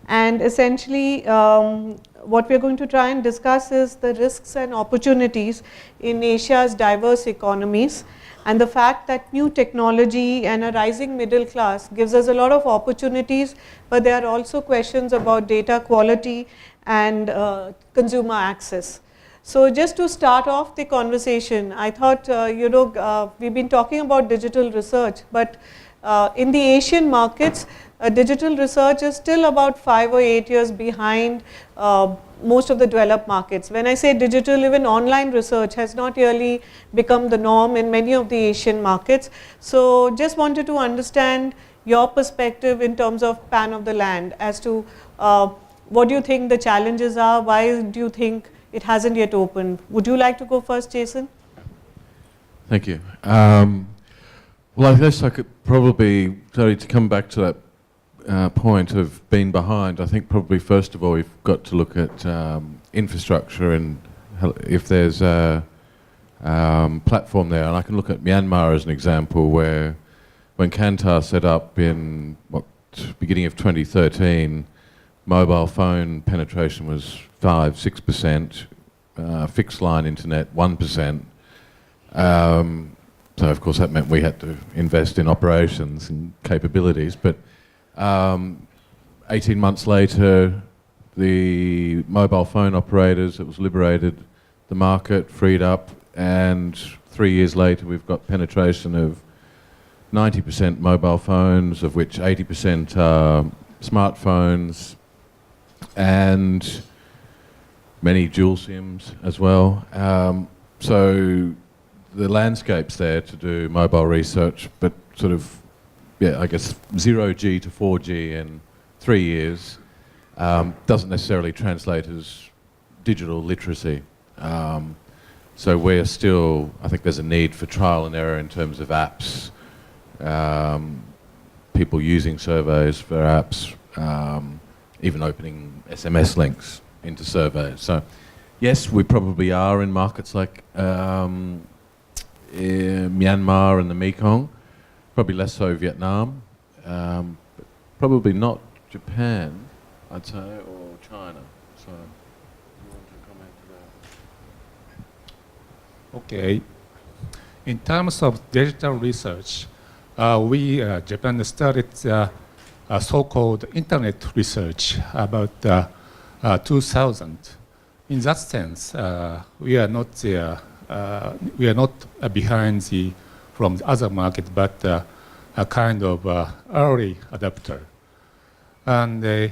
And essentially, what we're going to try and discuss is the risks and opportunities in Asia's diverse economies, and the fact that new technology and a rising middle class gives us a lot of opportunities, but there are also questions about data quality and consumer access. So just to start off the conversation, I thought, we've been talking about digital research, but in the Asian markets, digital research is still about 5 or 8 years behind most of the developed markets. When I say digital, even online research has not really become the norm in many of the Asian markets. So just wanted to understand your perspective in terms of pan of the land as to what do you think the challenges are, why do you think it hasn't yet opened. Would you like to go first, Jason? Thank you. Well, I guess I could probably, sorry, to come back to that point of being behind, I think probably first of all we've got to look at infrastructure and if there's a platform there. And I can look at Myanmar as an example where when Kantar set up in beginning of 2013, mobile phone penetration was 5-6%, fixed line internet 1%. So of course that meant we had to invest in operations and capabilities, but 18 months later the mobile phone operators, it was liberated, the market freed up, and 3 years later we've got penetration of 90% mobile phones, of which 80% are smartphones, and many dual SIMs as well. So the landscape's there to do mobile research, but sort of, yeah, I guess 0G to 4G in 3 years doesn't necessarily translate as digital literacy. So we're still, I think there's a need for trial and error in terms of apps, people using surveys for apps, even opening SMS links into surveys. So yes, we probably are in markets like Myanmar and the Mekong, probably less so Vietnam, but probably not Japan, I'd say, or China. So you want to comment to that? Okay. In terms of digital research, Japan started so-called internet research about 2000. In that sense, we are not there. We are not behind from the other market, but a kind of early adapter. And the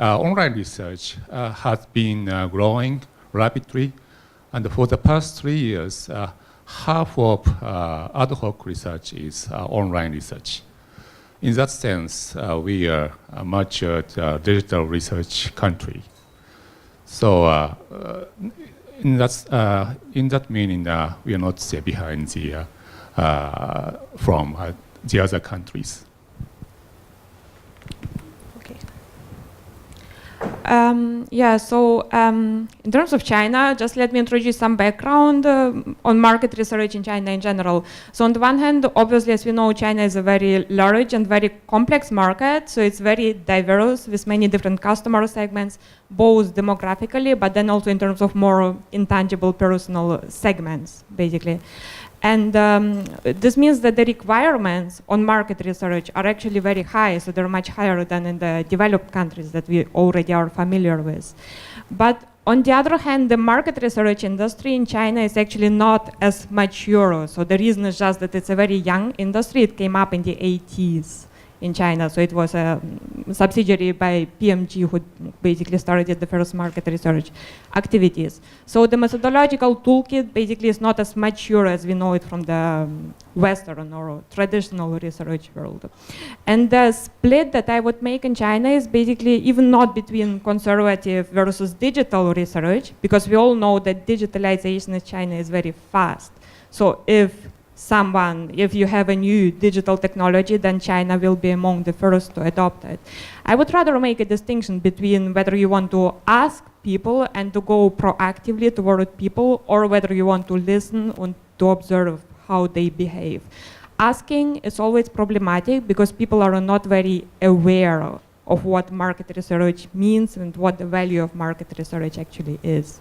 online research has been growing rapidly, and for the past 3 years, half of ad hoc research is online research. In that sense, we are a mature digital research country. So in that meaning, we are not behind from the other countries. In terms of China, just let me introduce some background on market research in China in general. So on the one hand, obviously, as we know, China is a very large and very complex market, so it's very diverse with many different customer segments, both demographically, but then also in terms of more intangible personal segments, basically. And this means that the requirements on market research are actually very high, so they're much higher than in the developed countries that we already are familiar with. But on the other hand, the market research industry in China is actually not as mature. So the reason is just that it's a very young industry. It came up in the 80s in China. So it was a subsidiary by PMG who basically started the first market research activities. So the methodological toolkit basically is not as mature as we know it from the Western or traditional research world. And the split that I would make in China is basically even not between conservative versus digital research, because we all know that digitalization in China is very fast. So if you have a new digital technology, then China will be among the first to adopt it. I would rather make a distinction between whether you want to ask people and to go proactively toward people, or whether you want to listen and to observe how they behave. Asking is always problematic because people are not very aware of what market research means and what the value of market research actually is.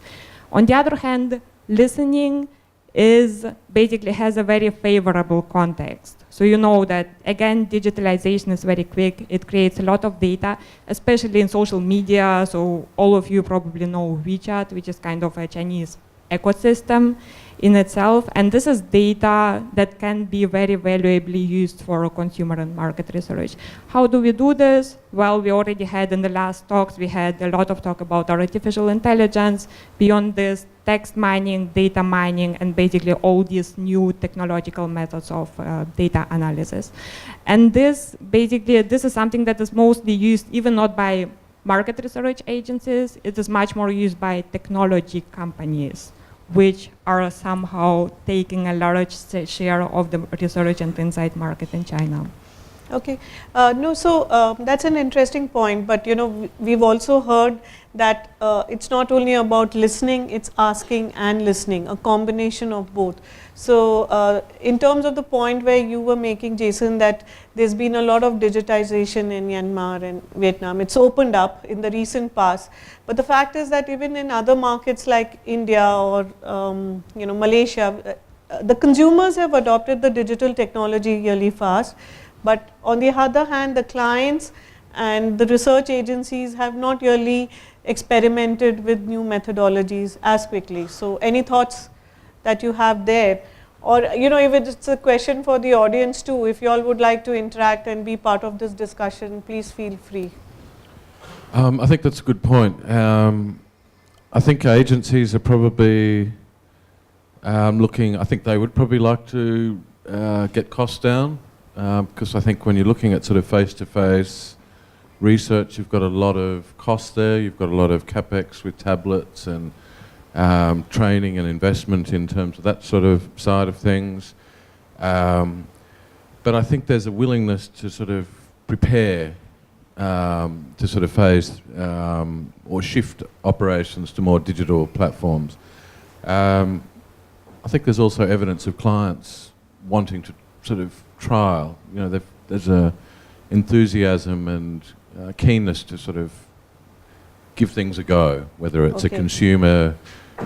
On the other hand, listening basically has a very favorable context. So you know that, again, digitalization is very quick. It creates a lot of data, especially in social media. So all of you probably know WeChat, which is kind of a Chinese ecosystem in itself. And this is data that can be very valuably used for consumer and market research. How do we do this? Well, we already had in the last talks, we had a lot of talk about artificial intelligence. Beyond this, text mining, data mining, and basically all these new technological methods of data analysis. And this is something that is mostly used even not by market research agencies. It is much more used by technology companies, which are somehow taking a large share of the research and insight market in China. Okay, that's an interesting point, but we've also heard that it's not only about listening, it's asking and listening, a combination of both. So in terms of the point where you were making, Jason, that there's been a lot of digitization in Myanmar and Vietnam, it's opened up in the recent past, but the fact is that even in other markets like India or Malaysia, the consumers have adopted the digital technology really fast. But on the other hand, the clients and the research agencies have not really experimented with new methodologies as quickly. So any thoughts that you have there? Or if it's a question for the audience too, if you all would like to interact and be part of this discussion, please feel free. I think that's a good point. I think agencies are probably looking, I think they would probably like to get costs down. Because I think when you're looking at sort of face-to-face research, you've got a lot of costs there, you've got a lot of capex with tablets and training and investment in terms of that sort of side of things. But I think there's a willingness to sort of prepare to sort of phase or shift operations to more digital platforms. I think there's also evidence of clients wanting to sort of trial. There's a enthusiasm and keenness to sort of give things a go, whether it's a consumer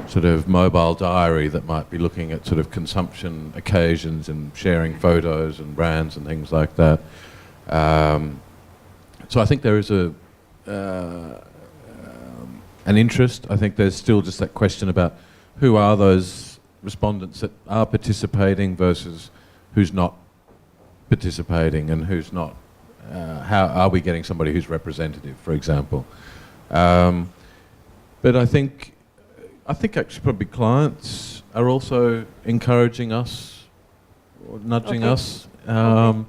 sort of mobile diary that might be looking at sort of consumption occasions and sharing photos and brands and things like that. So I think there is an interest. I think there's still just that question about who are those respondents that are participating versus who's not participating and who's not. How are we getting somebody who's representative, for example? But I think actually probably clients are also encouraging us or nudging us to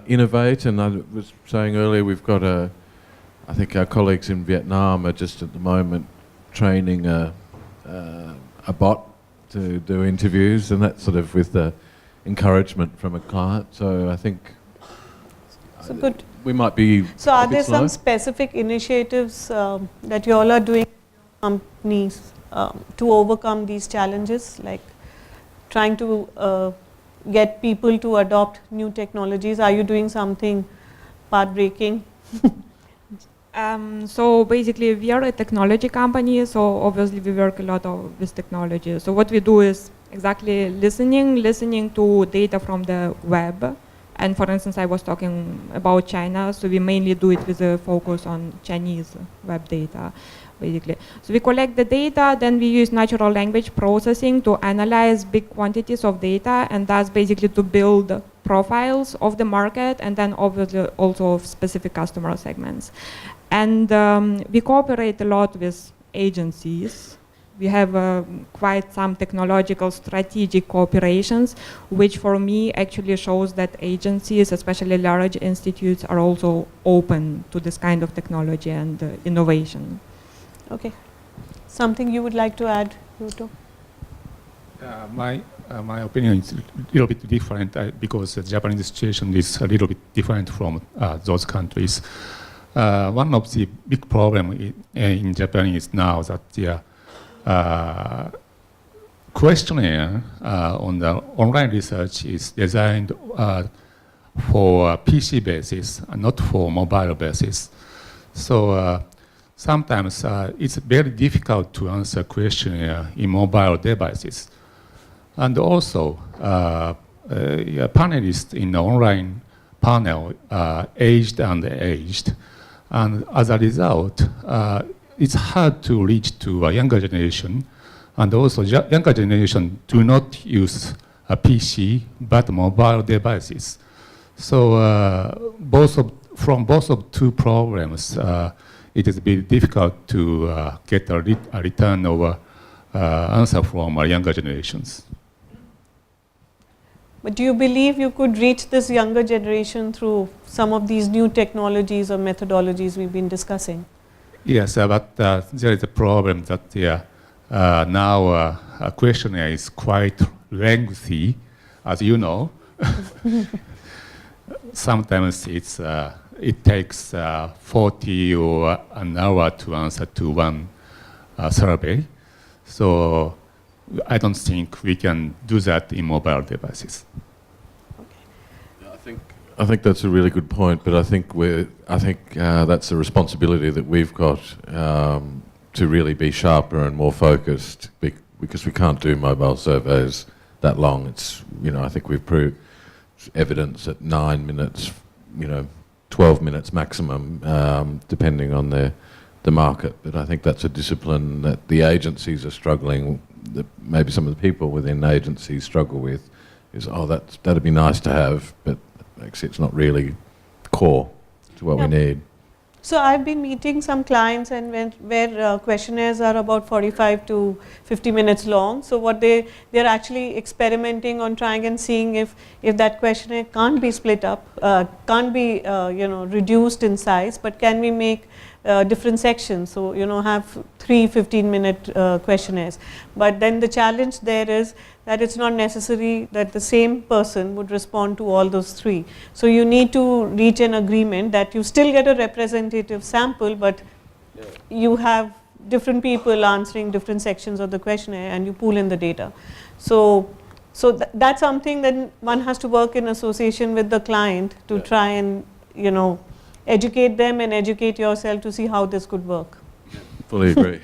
innovate. And I was saying earlier, we've got I think our colleagues in Vietnam are just at the moment training a bot to do interviews, and that's sort of with the encouragement from a client. So I think so good. We might be. So are there some specific initiatives that you all are doing in companies to overcome these challenges, like trying to get people to adopt new technologies? Are you doing something path-breaking? So basically we are a technology company, so obviously we work a lot with technology. So what we do is exactly listening to data from the web. And for instance, I was talking about China, so we mainly do it with a focus on Chinese web data, basically. So we collect the data, then we use natural language processing to analyze big quantities of data, and that's basically to build profiles of the market and then obviously also of specific customer segments. And we cooperate a lot with agencies. We have quite some technological strategic cooperations, which for me actually shows that agencies, especially large institutes, are also open to this kind of technology and innovation. Okay. Something you would like to add, Yuto? My opinion is a little bit different because the Japanese situation is a little bit different from those countries. One of the big problems in Japan is now that questionnaire on the online research is designed for PC basis, not for mobile basis. So sometimes it's very difficult to answer questionnaire in mobile devices. And also, panelists in the online panel aged and aged. And as a result, it's hard to reach to a younger generation. And also, younger generation do not use a PC, but mobile devices. So from both of two problems, it is very difficult to get a return of answer from younger generations. But do you believe you could reach this younger generation through some of these new technologies or methodologies we've been discussing? Yes, but there is a problem that now a questionnaire is quite lengthy, as you know. Sometimes it takes 40 or an hour to answer to one survey. So I don't think we can do that in mobile devices. I think that's a really good point, but I think that's a responsibility that we've got to really be sharper and more focused, because we can't do mobile surveys that long. It's, I think we've proved evidence at 9 minutes, 12 minutes maximum, depending on the market. But I think that's a discipline that the agencies are struggling, that maybe some of the people within agencies struggle with, is, that'd be nice to have, but actually it's not really core to what we need. So I've been meeting some clients and where questionnaires are about 45 to 50 minutes long. So what they're actually experimenting on trying and seeing if that questionnaire can't be split up, can't be reduced in size, but can we make different sections, so have 3 15-minute questionnaires. But then the challenge there is that it's not necessary that the same person would respond to all those 3. So you need to reach an agreement that you still get a representative sample, but you have different people answering different sections of the questionnaire and you pool in the data. So that's something that one has to work in association with the client to try and educate them and educate yourself to see how this could work. Fully agree.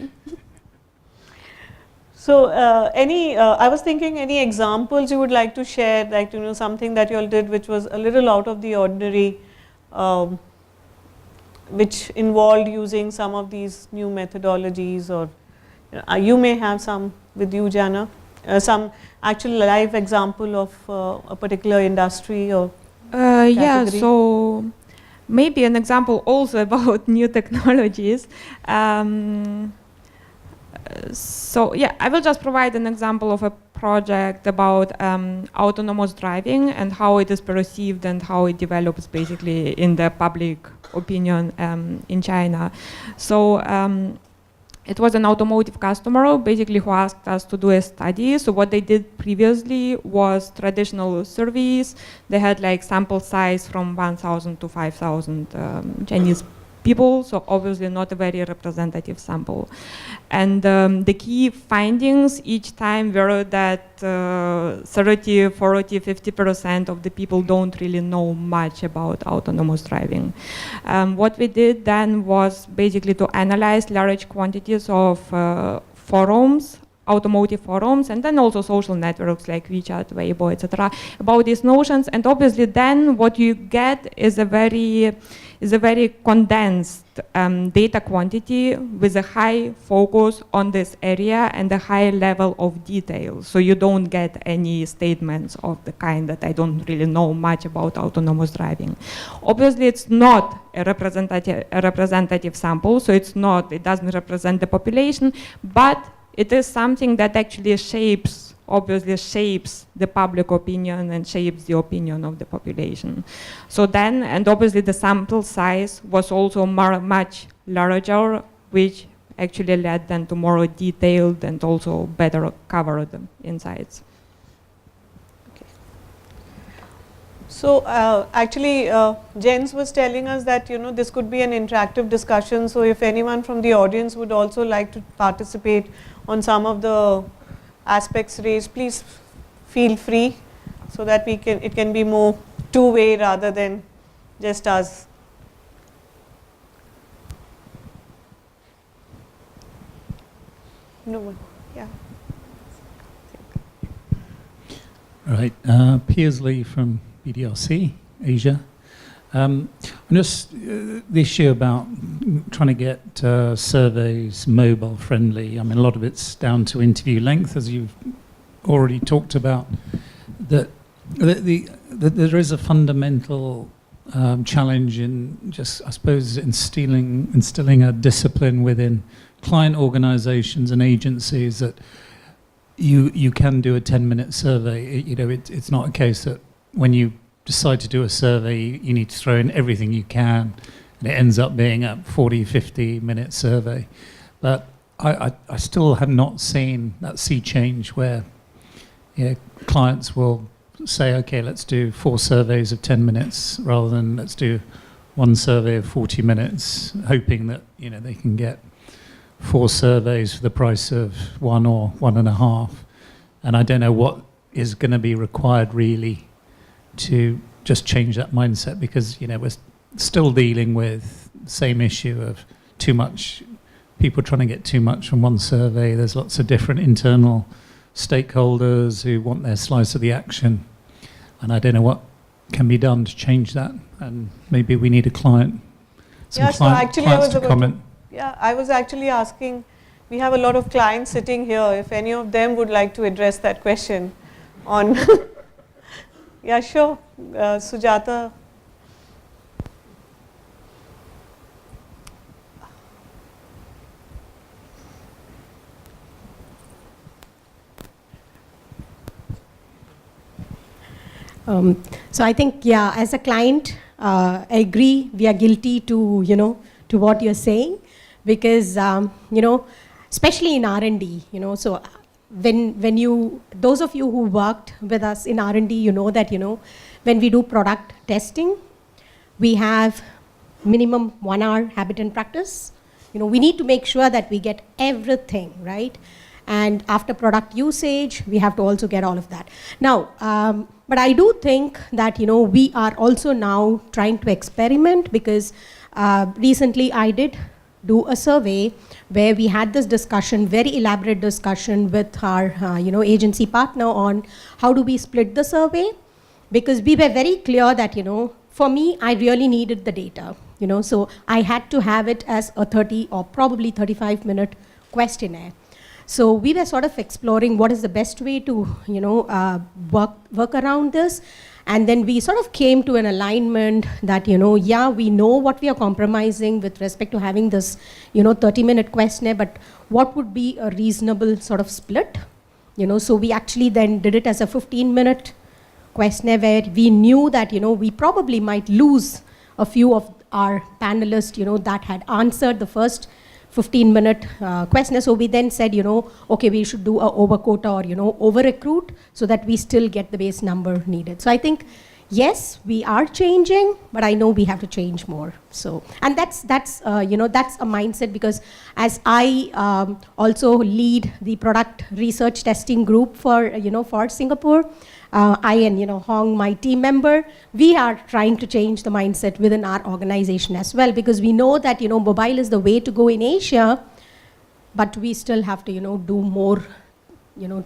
So I was thinking any examples you would like to share, like something that you all did which was a little out of the ordinary, which involved using some of these new methodologies, or you may have some with you, Jana, some actual live example of a particular industry or Yeah, category. so maybe an example also about new technologies. So yeah, I will just provide an example of a project about autonomous driving and how it is perceived and how it develops basically in the public opinion in China. So it was an automotive customer basically who asked us to do a study. So what they did previously was traditional surveys. They had like sample size from 1,000 to 5,000 Chinese people, so obviously not a very representative sample. And the key findings each time were that 30, 40, 50% of the people don't really know much about autonomous driving. What we did then was basically to analyze large quantities of forums, automotive forums, and then also social networks like WeChat, Weibo, etc., about these notions. And obviously then what you get is a very condensed data quantity with a high focus on this area and a high level of detail. So you don't get any statements of the kind that I don't really know much about autonomous driving. Obviously it's not a representative sample, so it doesn't represent the population, but it is something that actually obviously shapes the public opinion and shapes the opinion of the population. So then, and obviously the sample size was also much larger, which actually led then to more detailed and also better covered insights. Okay. So actually Jens was telling us that this could be an interactive discussion, so if anyone from the audience would also like to participate on some of the aspects raised, please feel free so that it can be more two-way rather than just us. No one, yeah. Right, Piers Lee from BDRC Asia. Just the issue about trying to get surveys mobile friendly. I mean, a lot of it's down to interview length, as you've already talked about. That there is a fundamental challenge in just, I suppose, instilling a discipline within client organizations and agencies that you can do a 10-minute survey. It's not a case that when you decide to do a survey, you need to throw in everything you can, and it ends up being a 40, 50-minute survey. But I still have not seen that sea change where clients will say, okay, let's do 4 surveys of 10 minutes rather than let's do 1 survey of 40 minutes, hoping that they can get 4 surveys for the price of 1 or 1.5. And I don't know what is going to be required really to just change that mindset, because we're still dealing with the same issue of too much, people trying to get too much from one survey. There's lots of different internal stakeholders who want their slice of the action, and I don't know what can be done to change that. And maybe we need a client, Yeah, so actually I was clients to comment. Yeah, I was actually asking, we have a lot of clients sitting here, if any of them would like to address that question on yeah, sure, Sujata. So I think, yeah, as a client, I agree, we are guilty to, to what you're saying, because, especially in R&D, so when you, those of you who worked with us in R&D, you know that, when we do product testing, we have minimum 1 hour habit and practice. We need to make sure that we get everything, right? And after product usage, we have to also get all of that. Now, but I do think that, we are also now trying to experiment, because recently I did do a survey where we had this discussion, very elaborate discussion with our agency partner on how do we split the survey, because we were very clear that for me I really needed the data, so I had to have it as a 30 or probably 35-minute questionnaire. So we were sort of exploring what is the best way to work around this. And then we sort of came to an alignment that, yeah, we know what we are compromising with respect to having this, 30-minute questionnaire, but what would be a reasonable sort of split? So we actually then did it as a 15-minute questionnaire where we knew that, we probably might lose a few of our panelists, that had answered the first 15-minute questionnaire. So we then said, okay, we should do a over quota or, over recruit so that we still get the base number needed. So I think, yes, we are changing, but I know we have to change more. So, and that's that's a mindset, because as I also lead the product research testing group for, for Singapore, I and Hong, my team member, we are trying to change the mindset within our organization as well, because we know that mobile is the way to go in Asia, but we still have to do more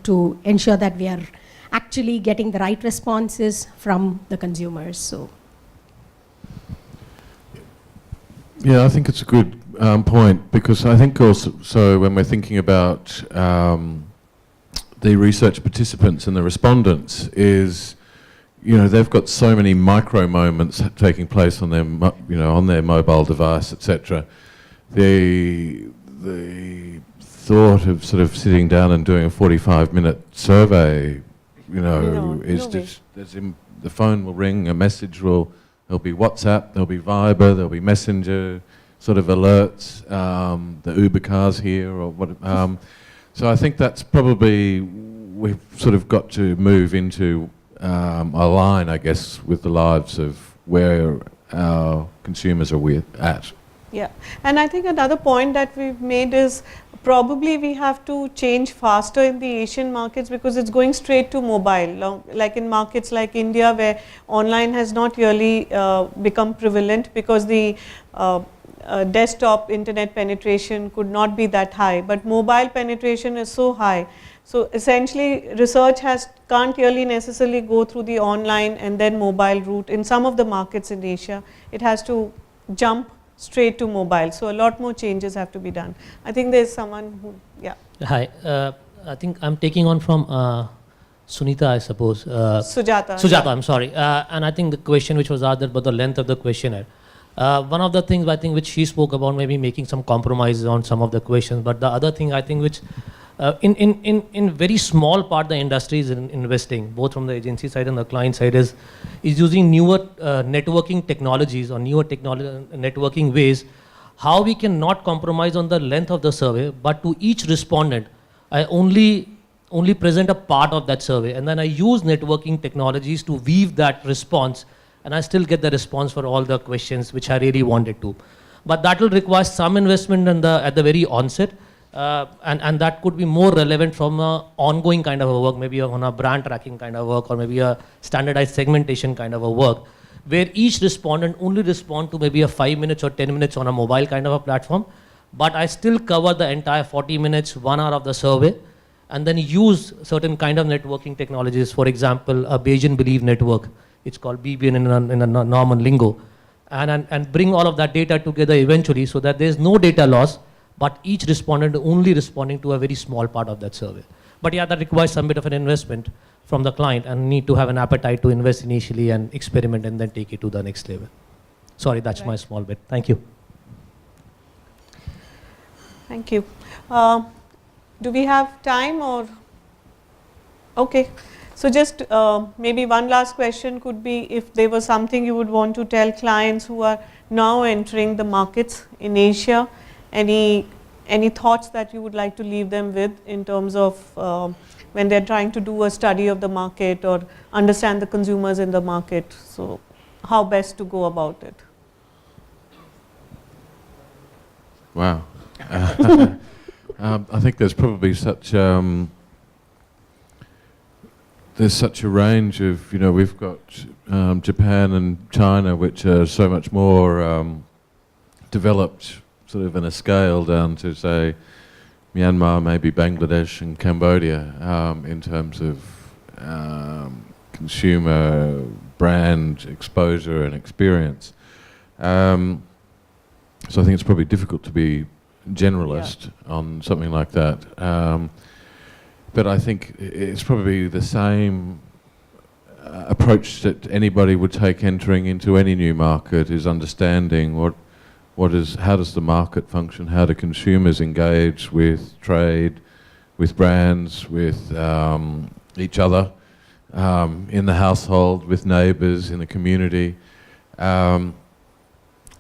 to ensure that we are actually getting the right responses from the consumers. So Yeah, I think it's a good point, because I think also when we're thinking about the research participants and the respondents is, they've got so many micro moments taking place on their, on their mobile device, etc. The thought of sort of sitting down and doing a 45-minute survey, is just, the phone will ring, a message there'll be WhatsApp, there'll be Viber, there'll be Messenger, sort of alerts, the Uber cars here or what. So I think that's probably, we've sort of got to move into a line, I guess, with the lives of where our consumers are at. Yeah, and I think another point that we've made is probably we have to change faster in the Asian markets because it's going straight to mobile. Like in markets like India, where online has not really become prevalent because the desktop internet penetration could not be that high, but mobile penetration is so high. So essentially research can't really necessarily go through the online and then mobile route. In some of the markets in Asia, it has to jump straight to mobile. So a lot more changes have to be done. I think there's someone who, yeah. Hi, I think I'm taking on from Sunita, I suppose. Sujata. Sujata, Yeah. I'm sorry. And I think the question which was asked about the length of the questionnaire. One of the things I think which she spoke about, maybe making some compromises on some of the questions, but the other thing I think which in very small part the industry is investing, both from the agency side and the client side, is using newer networking technologies or newer networking ways, how we can not compromise on the length of the survey, but to each respondent, I only present a part of that survey, and then I use networking technologies to weave that response, and I still get the response for all the questions which I really wanted to. But that will require some investment at the very onset, and that could be more relevant from an ongoing kind of a work, maybe on a brand tracking kind of work, or maybe a standardized segmentation kind of a work, where each respondent only respond to maybe a 5 minutes or 10 minutes on a mobile kind of a platform, but I still cover the entire 40 minutes, 1 hour of the survey, and then use certain kind of networking technologies, for example, a Bayesian Belief Network, it's called BBN in a normal lingo, and bring all of that data together eventually so that there's no data loss, but each respondent only responding to a very small part of that survey. But yeah, that requires some bit of an investment from the client and need to have an appetite to invest initially and experiment and then take it to the next level. Sorry, that's my small bit. Thank you. Thank you. Do we have time or? Okay. So just maybe one last question could be if there was something you would want to tell clients who are now entering the markets in Asia, any thoughts that you would like to leave them with in terms of when they're trying to do a study of the market or understand the consumers in the market? So how best to go about it? Wow. I think there's probably such there's such a range of, we've got Japan and China, which are so much more developed sort of in a scale down to, say, Myanmar, maybe Bangladesh and Cambodia, in terms of consumer brand exposure and experience. So I think it's probably difficult to be generalist on something like that. But I think it's probably the same approach that anybody would take entering into any new market, is understanding how does the market function, how do consumers engage with trade, with brands, with each other, in the household, with neighbours, in the community, and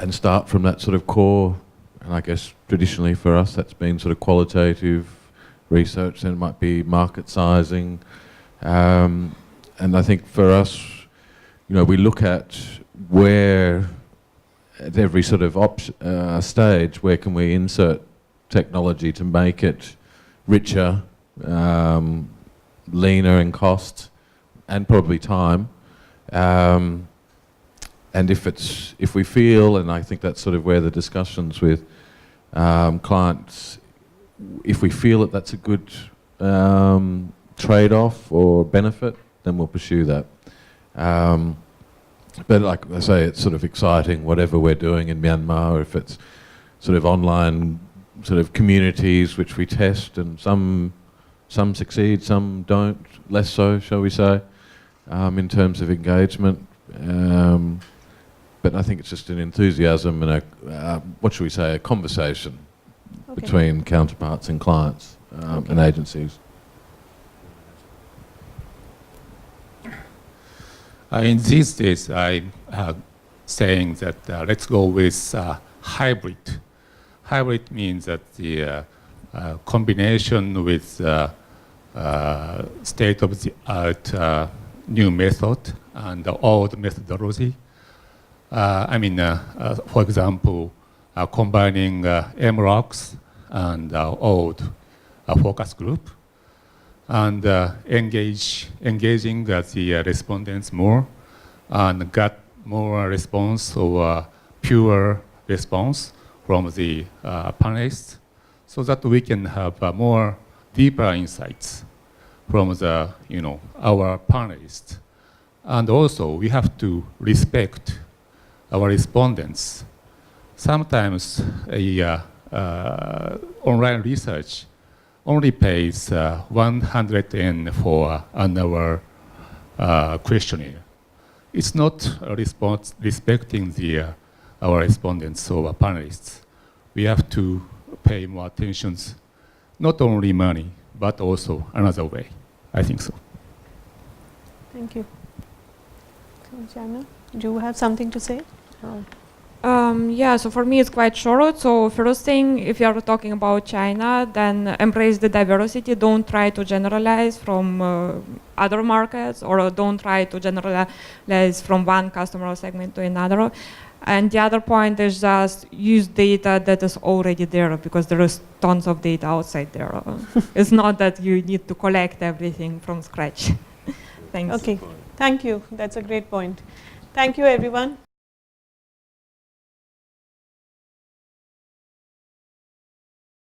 start from that sort of core. And I guess traditionally for us that's been sort of qualitative research, then it might be market sizing, and I think for us, we look at where at every sort of stage, where can we insert technology to make it richer, leaner in cost, and probably time. And if we feel, and I think that's sort of where the discussions with clients, if we feel that that's a good trade-off or benefit, then we'll pursue that. But like I say, it's sort of exciting, whatever we're doing in Myanmar, if it's sort of online sort of communities which we test, and some succeed, some don't, less so, shall we say, in terms of engagement. But I think it's just an enthusiasm and a conversation between counterparts and clients and agencies. In these days, I'm saying that let's go with hybrid. Hybrid means that the combination with state-of-the-art new method and the old methodology. For example, combining MROCs and old focus group, and engaging the respondents more, and got more response or pure response from the panelists, so that we can have more deeper insights from the our panelists. And also we have to respect our respondents. Sometimes online research only pays 100 yen for an hour questionnaire. It's not respecting our respondents or panelists. We have to pay more attention, not only money, but also another way. I think so. Thank you. So, Jana, do you have something to say? Yeah, so for me it's quite short. So first thing, if you are talking about China, then embrace the diversity. Don't try to generalize from other markets, or don't try to generalize from one customer segment to another. And the other point is just use data that is already there, because there is tons of data outside there. It's not that you need to collect everything from scratch. Thanks. Okay, thank you. That's a great point. Thank you, everyone.